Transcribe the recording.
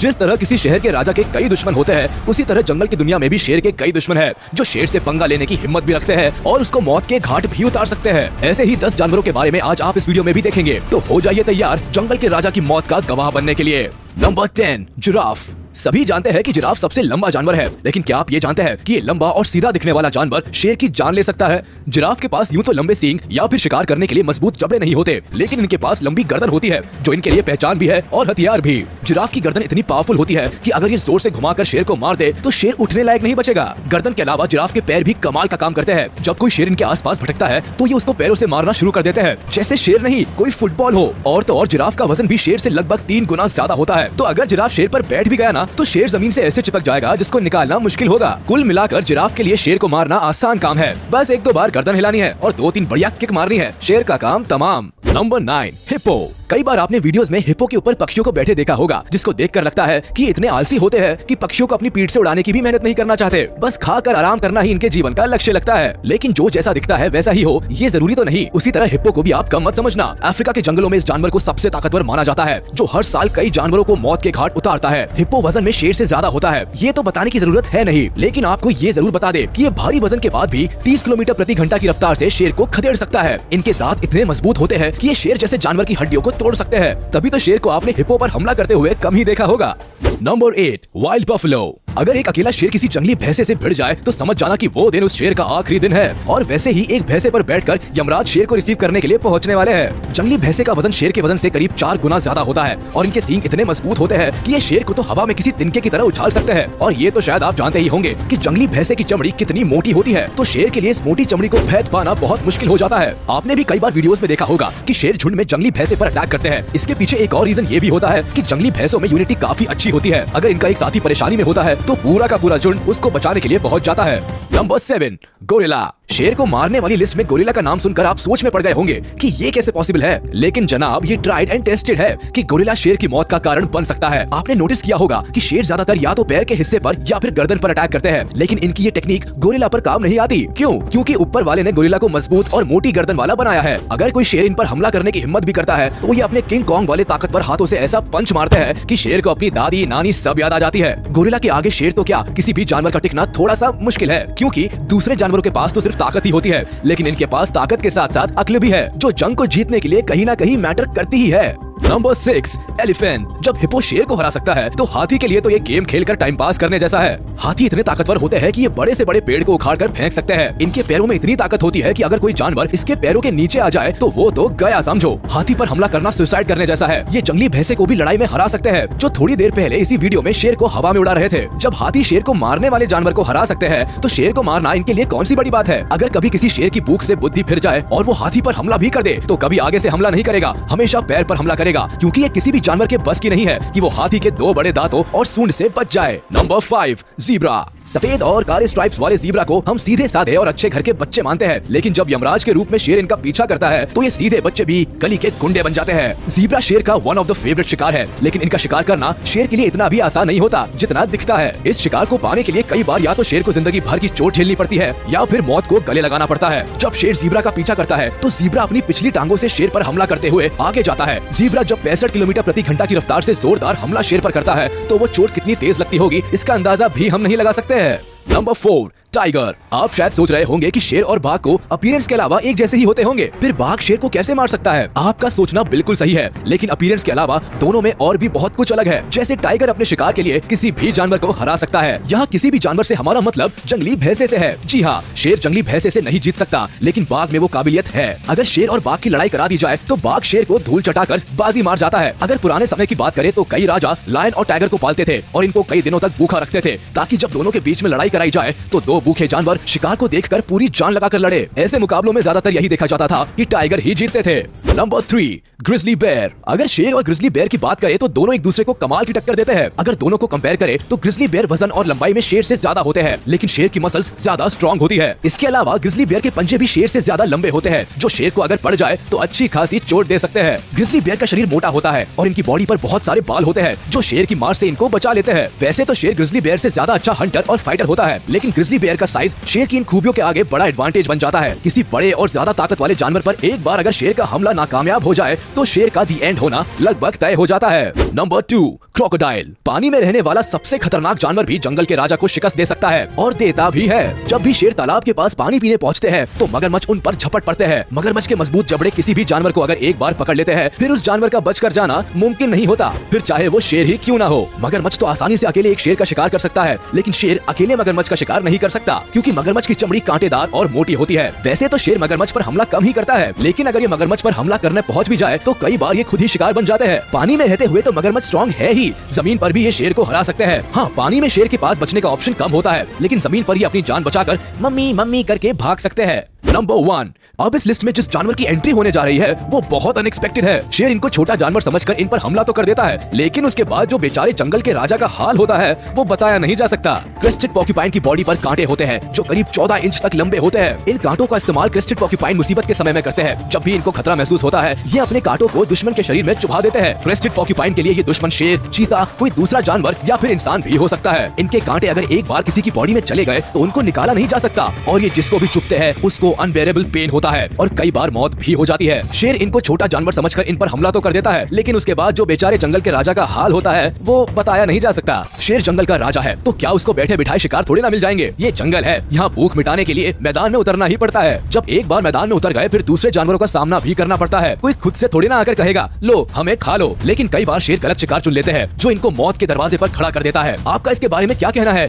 जिस तरह किसी शहर के राजा के कई दुश्मन होते हैं, उसी तरह जंगल की दुनिया में भी शेर के कई दुश्मन हैं, जो शेर से पंगा लेने की हिम्मत भी रखते हैं और उसको मौत के घाट भी उतार सकते हैं। ऐसे ही 10 जानवरों के बारे में आज आप इस वीडियो में भी देखेंगे, तो हो जाइए तैयार जंगल के राजा की मौत का गवाह बनने के लिए। Number 10, giraffe. सभी जानते हैं कि जिराफ सबसे लंबा जानवर है, लेकिन क्या आप ये जानते हैं कि ये लंबा और सीधा दिखने वाला जानवर शेर की जान ले सकता है? जिराफ के पास यूं तो लंबे सींग या फिर शिकार करने के लिए मजबूत जबड़े नहीं होते, लेकिन इनके पास लंबी गर्दन होती है, जो इनके लिए पहचान भी है और हथियार भी। जिराफ की गर्दन इतनी पावरफुल होती है कि अगर ये जोर से घुमाकर शेर को मार दे तो शेर उठने लायक नहीं बचेगा। गर्दन के अलावा जिराफ के पैर भी कमाल का काम करते हैं। जब कोई शेर इनके आसपास भटकता है तो ये उसको पैरों से मारना शुरू कर देते हैं, जैसे शेर नहीं कोई फुटबॉल हो। और तो और जिराफ का वजन भी शेर से लगभग 3 गुना ज्यादा होता है, तो अगर जिराफ शेर पर बैठ भी गया ना तो शेर जमीन से ऐसे चिपक जाएगा जिसको निकालना मुश्किल होगा। कुल मिलाकर जिराफ के लिए शेर को मारना आसान काम है, बस 1-2 बार गर्दन हिलानी है और 2-3 बढ़िया किक मारनी है, शेर का काम तमाम। Number 9, hippo. कई बार आपने वीडियोस में हिप्पो के ऊपर पक्षियों को बैठे देखा होगा, जिसको देखकर लगता है कि इतने आलसी होते हैं कि पक्षियों को अपनी पीठ से उड़ाने की भी मेहनत नहीं करना चाहते, बस खाकर आराम करना ही इनके जीवन का लक्ष्य लगता है। लेकिन जो जैसा दिखता है वैसा ही हो, ये जरूरी तो नहीं। उसी तरह हिप्पो को भी आप कम मत समझना। अफ्रीका के जंगलों में इस जानवर को सबसे ताकतवर माना जाता है, जो हर साल कई जानवरों को मौत के घाट उतारता है। हिप्पो वजन में शेर से ज्यादा होता है, ये तो बताने की जरूरत है नहीं, लेकिन आपको ये जरूर बता दे कि ये भारी वजन के बाद भी 30 किलोमीटर प्रति घंटा की रफ्तार से शेर को खदेड़ सकता है। इनके दांत इतने मजबूत होते हैं कि ये शेर जैसे जानवर की हड्डियों को तोड़ सकते हैं, तभी तो शेर को आपने हिप्पो पर हमला करते हुए कम ही देखा होगा। Number 8, wild buffalo. अगर एक अकेला शेर किसी जंगली भैंसे से भिड़ जाए तो समझ जाना कि वो दिन उस शेर का आखिरी दिन है। और वैसे ही एक भैंसे पर बैठकर यमराज शेर को रिसीव करने के लिए पहुंचने वाले हैं। जंगली भैंसे का वजन शेर के वजन से करीब 4 गुना ज्यादा होता है और इनके सींग इतने मजबूत होते हैं कि ये शेर को तो हवा में किसी तिनके की तरह उछाल सकते हैं। और ये तो शायद आप जानते ही होंगे कि जंगली भैंसे की चमड़ी कितनी मोटी होती है, तो शेर के लिए इस मोटी चमड़ी को भेद पाना बहुत मुश्किल हो जाता है। आपने भी कई बार वीडियोस में देखा होगा कि शेर झुंड में जंगली भैंसे पर अटैक करते हैं। इसके पीछे एक और रीजन ये भी होता है कि जंगली भैंसों में यूनिटी काफी अच्छी होती है। अगर इनका एक साथी परेशानी में होता है तो पूरा का पूरा झुंड उसको बचाने के लिए पहुंच जाता है। Number 7, gorilla. शेर को मारने वाली लिस्ट में गोरिल्ला का नाम सुनकर आप सोच में पड़ गए होंगे कि ये कैसे पॉसिबल है, लेकिन जनाब ये ट्राइड एंड टेस्टेड है कि गोरिल्ला शेर की मौत का कारण बन सकता है। आपने नोटिस किया होगा कि शेर ज्यादातर या तो पैर के हिस्से पर या फिर गर्दन पर अटैक करते हैं, लेकिन इनकी ये टेक्निक गोरिल्ला पर काम नहीं आती। क्यों? क्योंकि ऊपर वाले ने गोरिल्ला को मजबूत और मोटी गर्दन वाला बनाया है। अगर कोई शेर इन पर हमला करने की हिम्मत भी करता है तो ये अपने किंग कॉन्ग वाले ताकतवर हाथों से ऐसा पंच मारते हैं कि शेर को अपनी दादी नानी सब याद आ जाती है। गोरिल्ला के आगे शेर तो क्या, किसी भी जानवर का टिकना थोड़ा सा मुश्किल है, क्योंकि दूसरे जानवरों के पास तो सिर्फ ताकत ही होती है, लेकिन इनके पास ताकत के साथ साथ अक्ल भी है, जो जंग को जीतने के लिए कहीं ना कहीं मैटर करती ही है। Number 6, elephant. जब हिप्पो शेर को हरा सकता है तो हाथी के लिए तो ये गेम खेलकर टाइम पास करने जैसा है। हाथी इतने ताकतवर होते हैं कि ये बड़े से बड़े पेड़ को उखाड़कर फेंक सकते हैं। इनके पैरों में इतनी ताकत होती है कि अगर कोई जानवर इसके पैरों के नीचे आ जाए तो वो तो गया समझो। हाथी पर हमला करना सुसाइड करने जैसा है। ये जंगली भैंसे को भी लड़ाई में हरा सकते हैं, जो थोड़ी देर पहले इसी वीडियो में शेर को हवा में उड़ा रहे थे। जब हाथी शेर को मारने वाले जानवर को हरा सकते हैं तो शेर को मारना इनके लिए कौन सी बड़ी बात है। अगर कभी किसी शेर की भूख से बुद्धि फिर जाए और वो हाथी पर हमला भी कर दे तो कभी आगे से हमला नहीं करेगा, हमेशा पैर पर हमला करेगा, क्योंकि ये किसी भी जानवर के बस की नहीं है कि वो हाथी के 2 बड़े दांतों और सूंड से बच जाए। Number 5, zebra. सफेद और काले स्ट्राइप्स वाले ज़ीब्रा को हम सीधे साधे और अच्छे घर के बच्चे मानते हैं, लेकिन जब यमराज के रूप में शेर इनका पीछा करता है तो ये सीधे बच्चे भी गली के गुंडे बन जाते हैं। ज़ीब्रा शेर का वन ऑफ द फेवरेट शिकार है, लेकिन इनका शिकार करना शेर के लिए इतना भी आसान नहीं होता जितना दिखता है। इस शिकार को पाने के लिए कई बार या तो शेर को जिंदगी भर की चोट झेलनी पड़ती है या फिर मौत को गले लगाना पड़ता है। जब शेर ज़ीब्रा का पीछा करता है तो ज़ीब्रा अपनी पिछली टांगों से शेर पर हमला करते हुए आगे जाता है। ज़ीब्रा जब 65 किलोमीटर प्रति घंटा की रफ्तार से जोरदार हमला शेर पर करता है तो वो चोट कितनी तेज लगती होगी इसका अंदाजा भी हम नहीं लगा सकते हैं। Number 4, tiger. आप शायद सोच रहे होंगे कि शेर और बाघ को अपीयरेंस के अलावा एक जैसे ही होते होंगे, फिर बाघ शेर को कैसे मार सकता है? आपका सोचना बिल्कुल सही है, लेकिन अपीयरेंस के अलावा दोनों में और भी बहुत कुछ अलग है। जैसे टाइगर अपने शिकार के लिए किसी भी जानवर को हरा सकता है। यहाँ किसी भी जानवर से हमारा मतलब जंगली भैंसे से है। जी हाँ, शेर जंगली भैंसे से नहीं जीत सकता, लेकिन बाघ में वो काबिलियत है। अगर शेर और बाघ की लड़ाई करा दी जाए तो बाघ शेर को धूल चटाकर बाजी मार जाता है। अगर पुराने समय की बात करें तो कई राजा लायन और टाइगर को पालते थे और इनको कई दिनों तक भूखा रखते थे, ताकि जब दोनों के बीच में लड़ाई कराई जाए तो 2 भूखे जानवर शिकार को देखकर पूरी जान लगाकर लड़े। ऐसे मुकाबलों में ज्यादातर यही देखा जाता था कि टाइगर ही जीतते थे। Number 3, grizzly bear. अगर शेर और ग्रिजली बेयर की बात करें तो दोनों एक दूसरे को कमाल की टक्कर देते हैं। अगर दोनों को कंपेयर करें तो ग्रिजली बेयर वजन और लंबाई में शेर से ज्यादा होते हैं, लेकिन शेर की मसल्स ज्यादा स्ट्रॉन्ग होती है। इसके अलावा ग्रिजली बेयर के पंजे भी शेर से ज्यादा लंबे होते हैं, जो शेर को अगर पड़ जाए तो अच्छी खासी चोट दे सकते हैं। ग्रिजली बेयर का शरीर मोटा होता है और इनकी बॉडी पर बहुत सारे बाल होते हैं, जो शेर की मार से इनको बचा लेते हैं। वैसे तो शेर ग्रिजली बेयर से ज्यादा अच्छा हंटर और फाइटर होता है, लेकिन ग्रिजली बेयर पैर का साइज शेर की इन खूबियों के आगे बड़ा एडवांटेज बन जाता है। किसी बड़े और ज्यादा ताकत वाले जानवर पर एक बार अगर शेर का हमला नाकामयाब हो जाए तो शेर का दी एंड होना लगभग तय हो जाता है। Number 2, crocodile. पानी में रहने वाला सबसे खतरनाक जानवर भी जंगल के राजा को शिकस्त दे सकता है और देता भी है। जब भी शेर तालाब के पास पानी पीने पहुंचते हैं तो मगरमच्छ उन पर झपट पड़ते हैं। मगरमच्छ के मजबूत जबड़े किसी भी जानवर को अगर एक बार पकड़ लेते हैं फिर उस जानवर का बचकर जाना मुमकिन नहीं होता, फिर चाहे वो शेर ही क्यों ना हो। मगरमच्छ तो आसानी से अकेले एक शेर का शिकार कर सकता है, लेकिन शेर अकेले मगरमच्छ का शिकार नहीं कर सकता क्योंकि मगरमच्छ की चमड़ी कांटेदार और मोटी होती है। वैसे तो शेर मगरमच्छ पर हमला कम ही करता है, लेकिन अगर ये मगरमच्छ पर हमला करने पहुंच भी जाए तो कई बार ये खुद ही शिकार बन जाते हैं। पानी में रहते हुए तो मगरमच्छ स्ट्रॉन्ग है ही, जमीन पर भी ये शेर को हरा सकते हैं। हाँ, पानी में शेर के पास बचने का ऑप्शन कम होता है, लेकिन जमीन पर ये अपनी जान बचाकर मम्मी मम्मी करके भाग सकते हैं। नंबर 1, अब इस लिस्ट में जिस जानवर की एंट्री होने जा रही है वो बहुत अनएक्सपेक्टेड है। शेर इनको छोटा जानवर समझकर इन पर हमला तो कर देता है, लेकिन उसके बाद जो बेचारे जंगल के राजा का हाल होता है वो बताया नहीं जा सकता। क्रेस्टेड पॉर्क्यूपाइन की बॉडी पर कांटे होते हैं जो करीब 14 इंच तक लंबे होते हैं। इन कांटों का इस्तेमाल क्रेस्टेड पॉर्क्यूपाइन मुसीबत के समय में करते हैं। जब भी इनको खतरा महसूस होता है ये अपने कांटों को दुश्मन के शरीर में चुभा देते हैं। क्रेस्टेड पॉर्क्यूपाइन के लिए ये दुश्मन शेर, चीता, कोई दूसरा जानवर या फिर इंसान भी हो सकता है। इनके कांटे अगर एक बार किसी की बॉडी में चले गए तो उनको निकाला नहीं जा सकता और ये जिसको भी चुभते हैं उसको अनबेरेबल पेन होता है और कई बार मौत भी हो जाती है। शेर इनको छोटा जानवर समझकर इन पर हमला तो कर देता है, लेकिन उसके बाद जो बेचारे जंगल के राजा का हाल होता है वो बताया नहीं जा सकता। शेर जंगल का राजा है तो क्या उसको बैठे बिठाए शिकार थोड़ी ना मिल जाएंगे। ये जंगल है, यहाँ भूख मिटाने के लिए मैदान में उतरना ही पड़ता है। जब एक बार मैदान में उतर गए फिर दूसरे जानवरों का सामना भी करना पड़ता है। कोई खुद से थोड़ी ना आकर कहेगा लो हमें खा लो, लेकिन कई बार शेर गलत शिकार चुन लेते हैं जो इनको मौत के दरवाजे पर खड़ा कर देता है। आपका इसके बारे में क्या कहना है?